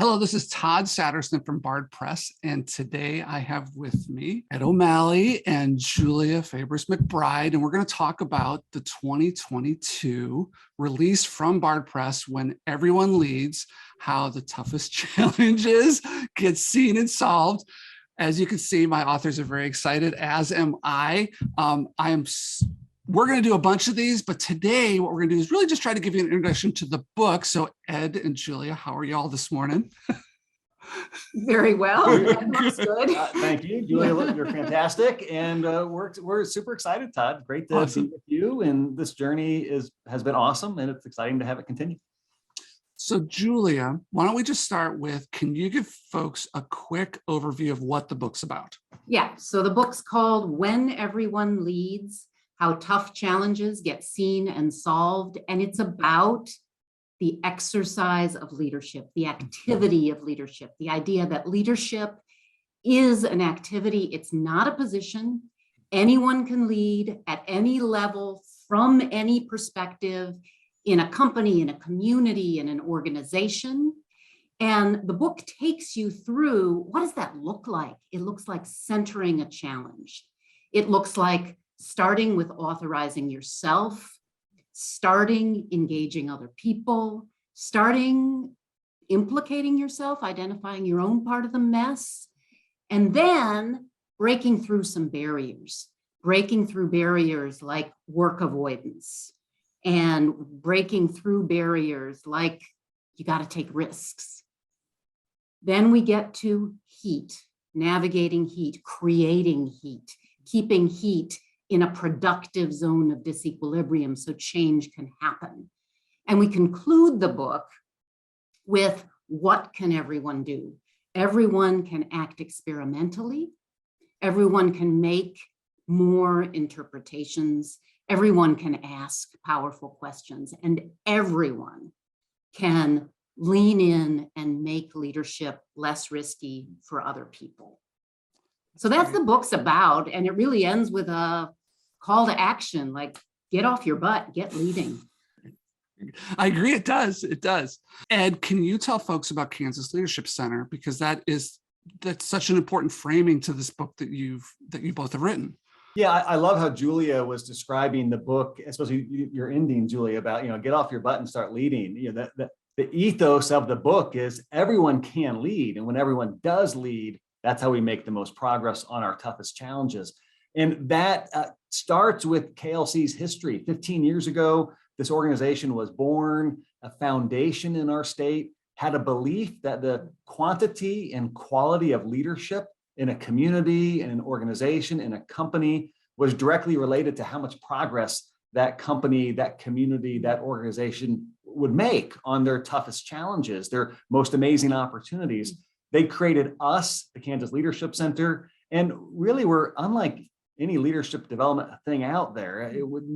Hello, this is Todd Sattersten from Bard Press, and today I have with me Ed O'Malley and Julia Fabris McBride, and we're going to talk about the 2022 release from Bard Press, When Everyone Leads, how the toughest challenges get seen and solved. As you can see, my authors are very excited, as am I. We're going to do a bunch of these, but today what we're going to do is really just try to give you an introduction to the book. So Ed and Julia, how are y'all this morning? Very well. That looks good. Thank you, Julia. You're fantastic, and we're super excited, Todd. Great to be with you. And this journey has been awesome, and it's exciting to have it continue. So, Julia, why don't we just start with? Can you give folks a quick overview of what the book's about? Yeah. So the book's called "When Everyone Leads: How Tough Challenges Get Seen and Solved," and it's about the exercise of leadership, the activity of leadership, the idea that leadership is an activity. It's not a position. Anyone can lead at any level, from any perspective, in a company, in a community, in an organization. And the book takes you through, what does that look like? It looks like centering a challenge. It looks like starting with authorizing yourself, starting engaging other people, starting implicating yourself, identifying your own part of the mess, and then breaking through some barriers, like work avoidance, and breaking through barriers like you got to take risks. Then we get to heat, navigating heat, creating heat, keeping heat in a productive zone of disequilibrium so change can happen. And we conclude the book with, what can everyone do? Everyone can act experimentally. Everyone can make more interpretations. Everyone can ask powerful questions, and everyone can lean in and make leadership less risky for other people. So that's the book's about, and it really ends with a call to action, like get off your butt, get leading. I agree, it does. It does. Ed, can you tell folks about Kansas Leadership Center? Because that's such an important framing to this book that you both have written. Yeah, I love how Julia was describing the book, especially your ending, Julia, about, get off your butt and start leading. The ethos of the book is everyone can lead. And when everyone does lead, that's how we make the most progress on our toughest challenges. And that starts with KLC's history. 15 years ago, this organization was born, a foundation in our state, had a belief that the quantity and quality of leadership in a community, in an organization, in a company was directly related to how much progress that company, that community, that organization would make on their toughest challenges, their most amazing opportunities. They created us, the Kansas Leadership Center, and really we're unlike any leadership development thing out there.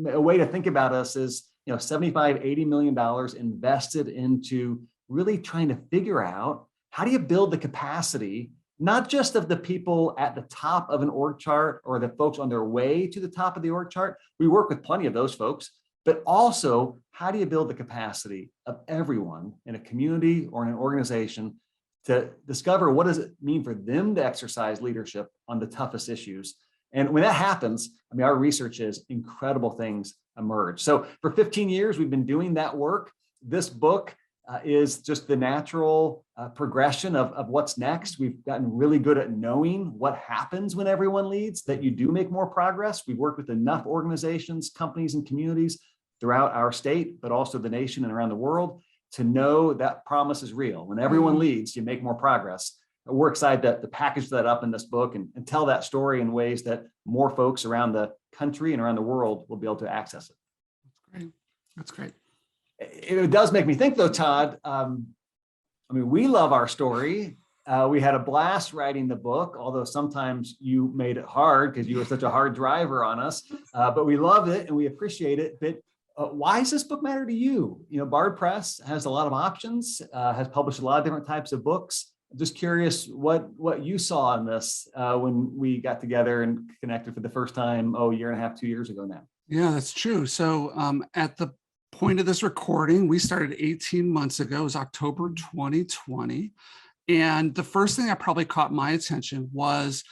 A way to think about us is, $75, $80 million invested into really trying to figure out, how do you build the capacity, not just of the people at the top of an org chart or the folks on their way to the top of the org chart. We work with plenty of those folks, but also how do you build the capacity of everyone in a community or in an organization to discover what does it mean for them to exercise leadership on the toughest issues. And when that happens, our research is incredible things emerge. So for 15 years, we've been doing that work. This book is just the natural progression of what's next. We've gotten really good at knowing what happens when everyone leads, that you do make more progress. We've worked with enough organizations, companies, and communities throughout our state, but also the nation and around the world, to know that promise is real. When everyone leads, you make more progress. We're excited to package that up in this book and tell that story in ways that more folks around the country and around the world will be able to access it. That's great. That's great. It does make me think, though, Todd. We love our story. We had a blast writing the book, although sometimes you made it hard because you were such a hard driver on us. But we love it and we appreciate it. But why does this book matter to you? Bard Press has a lot of options, has published a lot of different types of books. I'm just curious what you saw in this when we got together and connected for the first time, a year and a half, 2 years ago now. Yeah, that's true. So at the point of this recording, we started 18 months ago. It was October 2020. And the first thing that probably caught my attention was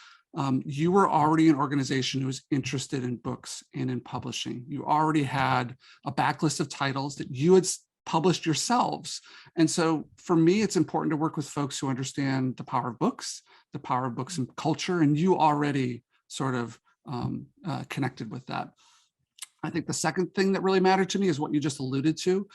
you were already an organization who was interested in books and in publishing. You already had a backlist of titles that you had published yourselves. And so for me, it's important to work with folks who understand the power of books and culture, and you already sort of connected with that. I think the second thing that really mattered to me is what you just alluded to.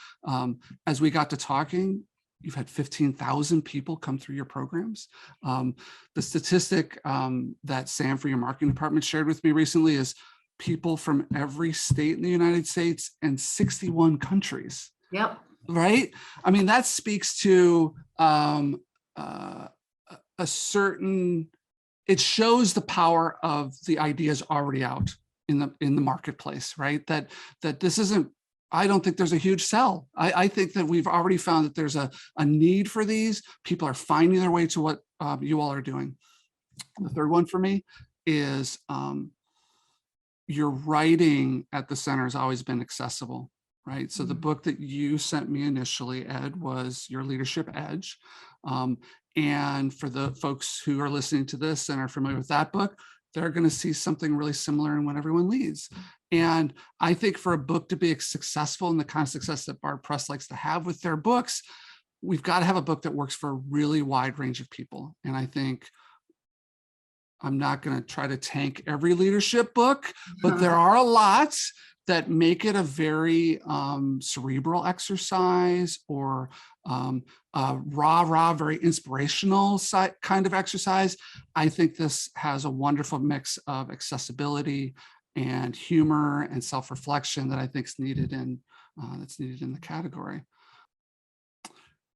As we got to talking, you've had 15,000 people come through your programs. The statistic that Sam for your marketing department shared with me recently is people from every state in the United States and 61 countries. Yep. Right? I mean, that speaks to a certain, it shows the power of the ideas already out in the marketplace, right? That this isn't, I don't think there's a huge sell. I think that we've already found that there's a need for these. People are finding their way to what you all are doing. The third one for me is your writing at the center has always been accessible, right? So the book that you sent me initially, Ed, was Your Leadership Edge. And for the folks who are listening to this and are familiar with that book, they're going to see something really similar in When Everyone Leads. And I think for a book to be successful and the kind of success that Bard Press likes to have with their books, we've got to have a book that works for a really wide range of people. And I think I'm not going to try to tank every leadership book, but there are a lot that make it a very cerebral exercise or very inspirational kind of exercise. I think this has a wonderful mix of accessibility and humor and self-reflection that I think is needed that's needed in the category.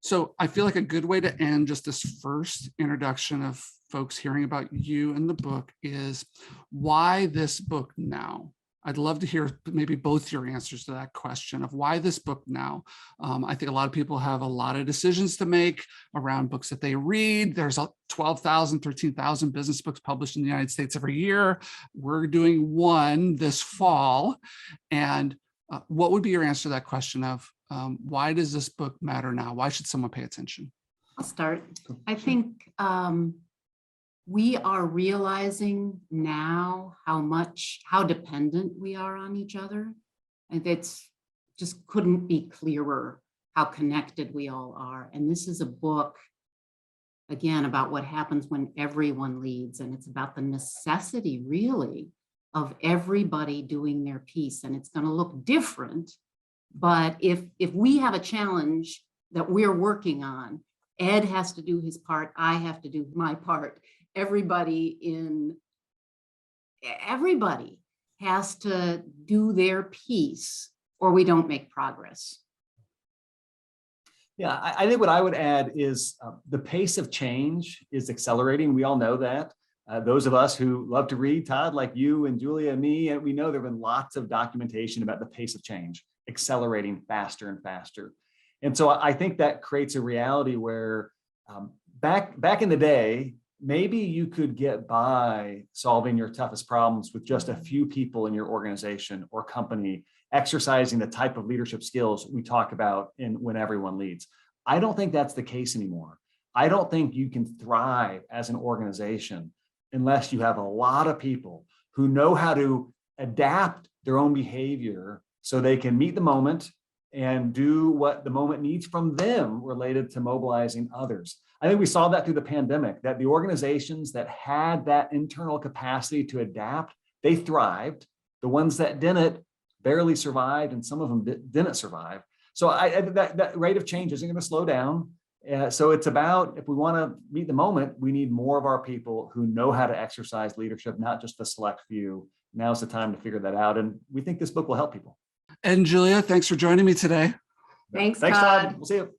So I feel like a good way to end just this first introduction of folks hearing about you and the book is why this book now? I'd love to hear maybe both your answers to that question of why this book now. I think a lot of people have a lot of decisions to make around books that they read. There's 12,000, 13,000 business books published in the United States every year. We're doing one this fall. And what would be your answer to that question of why does this book matter now? Why should someone pay attention? I'll start. I think we are realizing now how dependent we are on each other. And it's just couldn't be clearer how connected we all are. And this is a book, again, about what happens when everyone leads. And it's about the necessity, really, of everybody doing their piece. And it's going to look different. But if we have a challenge that we're working on, Ed has to do his part, I have to do my part. Everybody has to do their piece or we don't make progress. Yeah, I think what I would add is the pace of change is accelerating. We all know that. Those of us who love to read, Todd, like you and Julia and me, and we know there have been lots of documentation about the pace of change accelerating faster and faster. And so I think that creates a reality where back in the day, maybe you could get by solving your toughest problems with just a few people in your organization or company exercising the type of leadership skills we talk about in When Everyone Leads. I don't think that's the case anymore. I don't think you can thrive as an organization unless you have a lot of people who know how to adapt their own behavior so they can meet the moment and do what the moment needs from them related to mobilizing others. I think we saw that through the pandemic, that the organizations that had that internal capacity to adapt, they thrived. The ones that didn't barely survived, and some of them didn't survive. So that rate of change isn't going to slow down. So it's about, if we want to meet the moment, we need more of our people who know how to exercise leadership, not just the select few. Now's the time to figure that out. And we think this book will help people. And Julia, thanks for joining me today. Thanks, Todd. We'll see you.